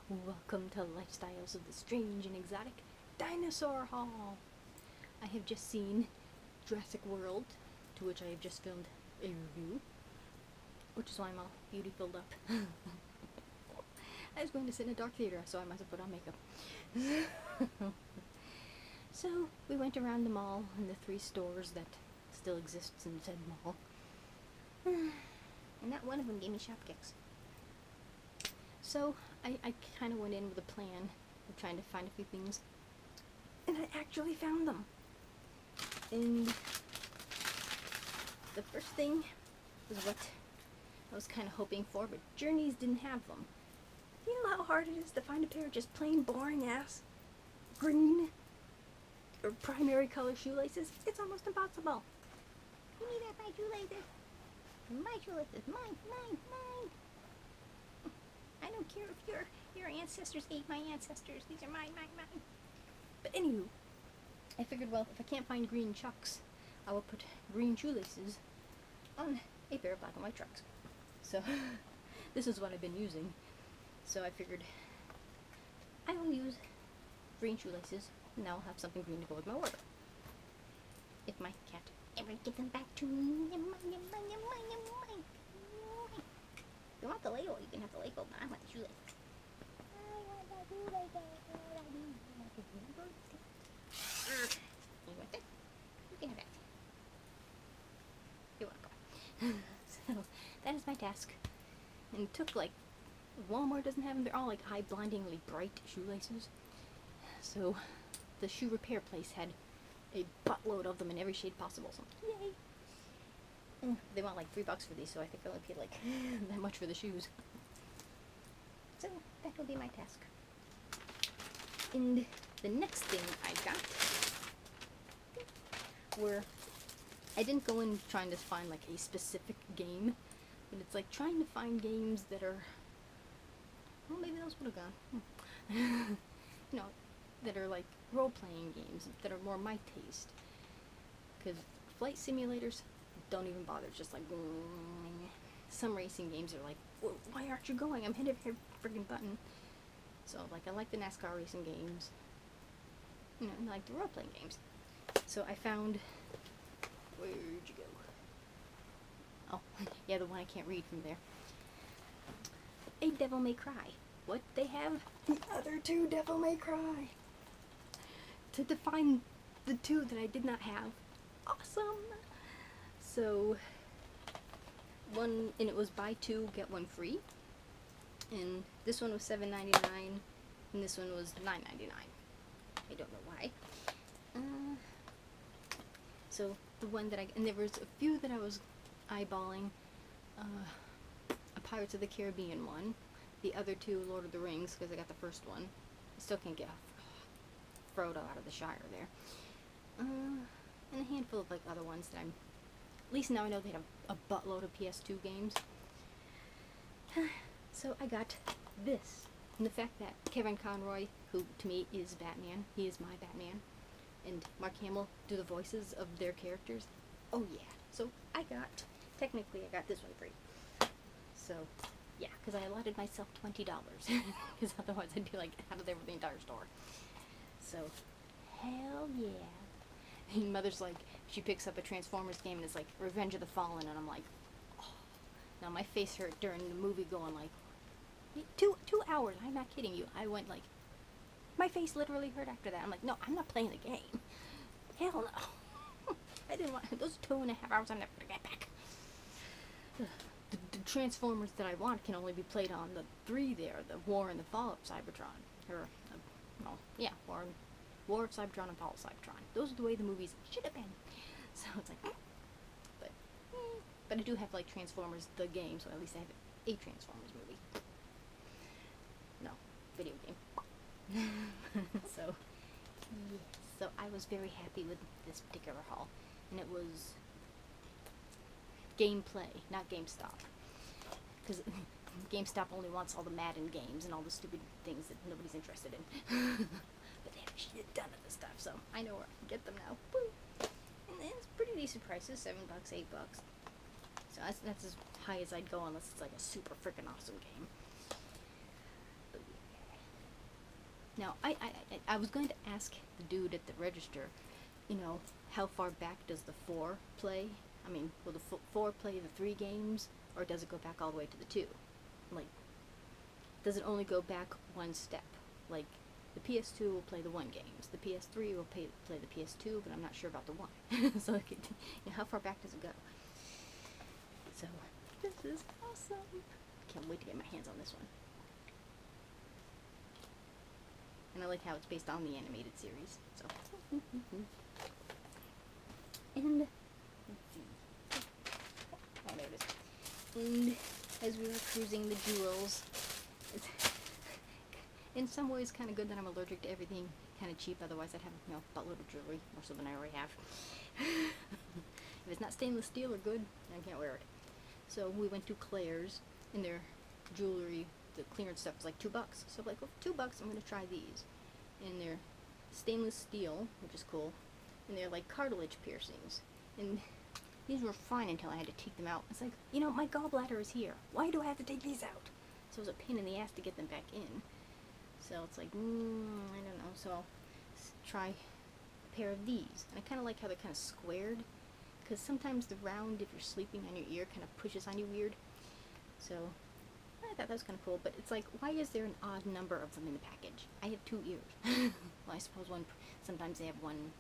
Welcome to Lifestyles of the Strange and Exotic Dinosaur Hall. I have just seen Jurassic World, to which I have just filmed a review, which is why I'm all beauty filled up. I was going to sit in a dark theater, so I must have put on makeup. So, we went around the mall and the 3 stores that still exists in said mall. And not one of them gave me shop kicks. So, I kind of went in with a plan of trying to find a few things. And I actually found them. And the first thing was what I was kind of hoping for, but Journeys didn't have them. You know how hard it is to find a pair of just plain boring ass green or primary color shoelaces? It's almost impossible. You need that, my shoelaces. My shoelaces. Mine, mine, mine. I don't care if your ancestors ate my ancestors. These are mine, mine, mine. But anywho, I figured, well, if I can't find green chucks, I will put green shoelaces on a pair of black and white trucks. So, this is what I've been using. So I figured I will use green shoelaces, and now I'll have something green to go with my order. If my cat ever gives them back to me, they're mine, they're mine, they're mine, they're mine. If you want the Lego, you can have the Lego, but I want the shoelaces. I want the shoelaces. You want that? You can have that. You're welcome. So, that is my task. And it took like, Walmart doesn't have them. They're all like eye-blindingly bright shoelaces. So, the shoe repair place had a buttload of them in every shade possible. So, yay! They want like $3 for these, so I think I only paid like that much for the shoes. So, that will be my task. And the next thing I got were, I didn't go in trying to find like a specific game, but it's like trying to find games that are, well, maybe those would have gone. You know, that are like role-playing games that are more my taste. Because flight simulators don't even bother. It's just like, some racing games are like, well, why aren't you going? I'm hitting every friggin' button. So, like, I like the NASCAR racing games. You know, and I like the role-playing games. So I found, where'd you go? Oh, yeah, the one I can't read from there. A Devil May Cry. What they have? The other 2 Devil May Cry. To define the 2 that I did not have. Awesome! So, one, and it was buy 2, get 1 free. And this one was $7.99, and this one was $9.99. I don't know why. So, the one that and there was a few that I was eyeballing. A Pirates of the Caribbean one. The other 2, Lord of the Rings, because I got the first one. I still can't get Frodo out of the Shire there. And a handful of like other ones that I'm, at least now I know they have a buttload of PS2 games. So I got this. And the fact that Kevin Conroy, who to me is Batman, he is my Batman, and Mark Hamill do the voices of their characters. Oh yeah. So technically I got this one free. So, yeah, because I allotted myself $20, because otherwise I'd be like out of there with the entire store. So, hell yeah. And Mother's like, she picks up a Transformers game and it's like Revenge of the Fallen, and I'm like, oh. Now my face hurt during the movie going like, 2 hours, I'm not kidding you. I went like, my face literally hurt after that. I'm like, no, I'm not playing the game. Hell no. I didn't want, those 2.5 hours I'm never gonna get back. The Transformers that I want can only be played on the 3 there, the War and the Fall of Cybertron. Or, well, yeah, War of Cybertron and Fall of Cybertron. Those are the way the movies should have been. So it's like, but I do have like Transformers the game, so at least I have a Transformers movie. No, video game. So, yes. So I was very happy with this particular haul, and it was gameplay, not GameStop. Because GameStop only wants all the Madden games and all the stupid things that nobody's interested in. But they have a shit ton of the stuff, so I know where I can get them now. Woo! And it's pretty decent prices, $7, $8. So that's as high as I'd go unless it's like a super freaking awesome game. But Now, I was going to ask the dude at the register, you know, how far back does the 4 play? I mean, will the 4 play the 3 games, or does it go back all the way to the 2? Like, does it only go back one step? Like, the PS2 will play the 1 games, the PS3 will play the PS2, but I'm not sure about the 1. So, like, you know, how far back does it go? So, this is awesome. Can't wait to get my hands on this one. And I like how it's based on the animated series. So, and let's see. Oh, there it is. And as we were cruising the jewels, it's in some ways kind of good that I'm allergic to everything kind of cheap. Otherwise, I'd have, you know, a buttload of jewelry, more so than I already have. If it's not stainless steel or good, I can't wear it. So we went to Claire's, and their jewelry, the clearance stuff was like $2. So I'm like, well, for $2, I'm gonna try these. And they're stainless steel, which is cool. And they're like cartilage piercings. And these were fine until I had to take them out. It's like, you know, my gallbladder is here. Why do I have to take these out? So it was a pain in the ass to get them back in. So it's like, I don't know. So I'll try a pair of these. And I kind of like how they're kind of squared. Because sometimes the round, if you're sleeping on your ear, kind of pushes on you weird. So I thought that was kind of cool, but it's like, why is there an odd number of them in the package? I have 2 ears. Well, I suppose sometimes they have one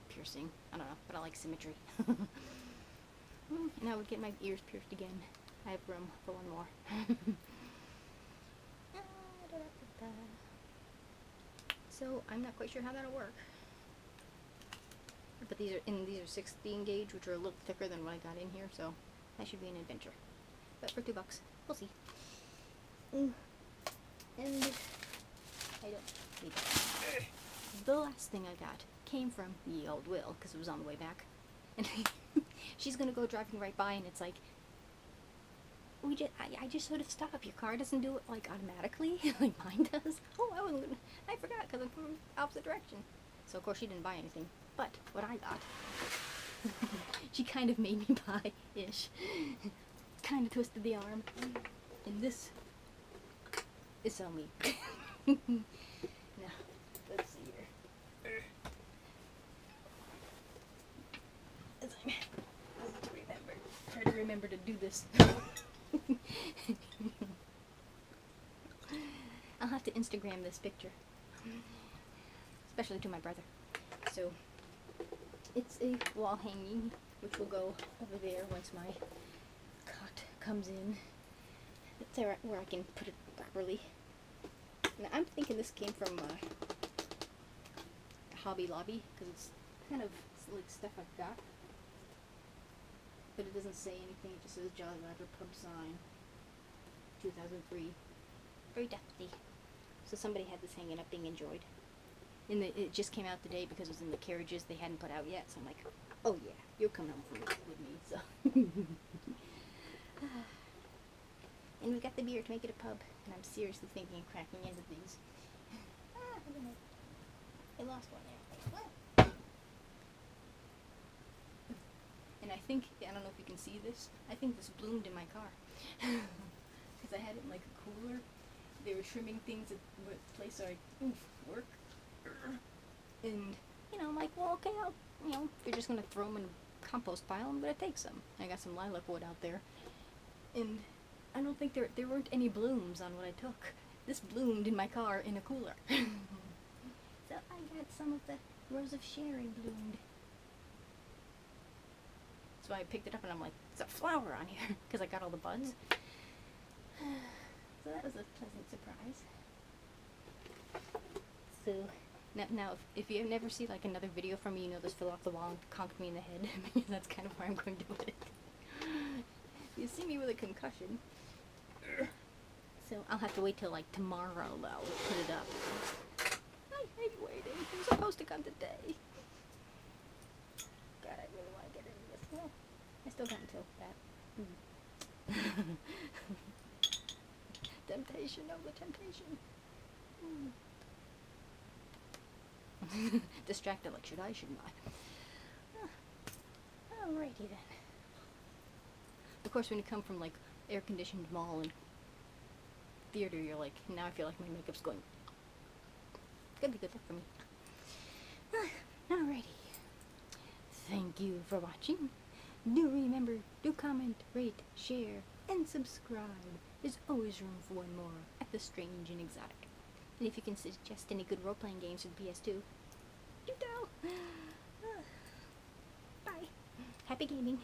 piercing. I don't know, but I like symmetry. And I would get my ears pierced again. I have room for one more. So I'm not quite sure how that'll work. But these are 16 gauge, which are a little thicker than what I got in here, so that should be an adventure. But for $2, we'll see. And I don't need that. The last thing I got came from ye old Will, because it was on the way back. And she's gonna go driving right by, and it's like, I just sort of stop. Your car doesn't do it like automatically, like mine does. Oh, I forgot because I'm from the opposite direction. So of course she didn't buy anything. But what I got, she kind of made me buy-ish. Kind of twisted the arm. And this is so me. Now, let's see here. Try to remember to do this. I'll have to Instagram this picture. Especially to my brother. So, it's a wall hanging, which will go over there once my cot comes in. It's there where I can put it properly. Now, I'm thinking this came from Hobby Lobby, because it's kind of like stuff I've got. But it doesn't say anything, it just says Jolly Roger Pub Sign, 2003. Very dusty. So somebody had this hanging up being enjoyed. And it just came out today because it was in the carriages they hadn't put out yet. So I'm like, oh yeah, you'll come home with me. So, and we got the beer to make it a pub. And I'm seriously thinking of cracking into these. I lost one there. And I think, I don't know if you can see this. I think this bloomed in my car because I had it in like a cooler. They were trimming things at the place where I work. And, you know, I'm like, well, okay, they're just going to throw them in a compost pile, I'm going to take some. I got some lilac wood out there. And I don't think there weren't any blooms on what I took. This bloomed in my car in a cooler. So I got some of the Rose of Sharon bloomed. So I picked it up and I'm like, there's a flower on here, because I got all the buds. So that was a pleasant surprise. So now if you never see like another video from me, you know, this fell off the wall and conked me in the head, because that's kind of where I'm going to put it. You see me with a concussion. So I'll have to wait till like tomorrow though to put it up. I hate waiting. You're supposed to come today. God, I really want to get into this. Well, I still got until that. Temptation, oh the temptation. Distracted, like, should I, shouldn't I? Alrighty then. Of course, when you come from, like, air-conditioned mall and theater, you're like, now I feel like my makeup's going, Could be good luck for me. Alrighty. Thank you for watching. Do remember to comment, rate, share, and subscribe. There's always room for one more at the strange and exotic. And if you can suggest any good role-playing games for the PS2, do tell. Bye. Happy gaming.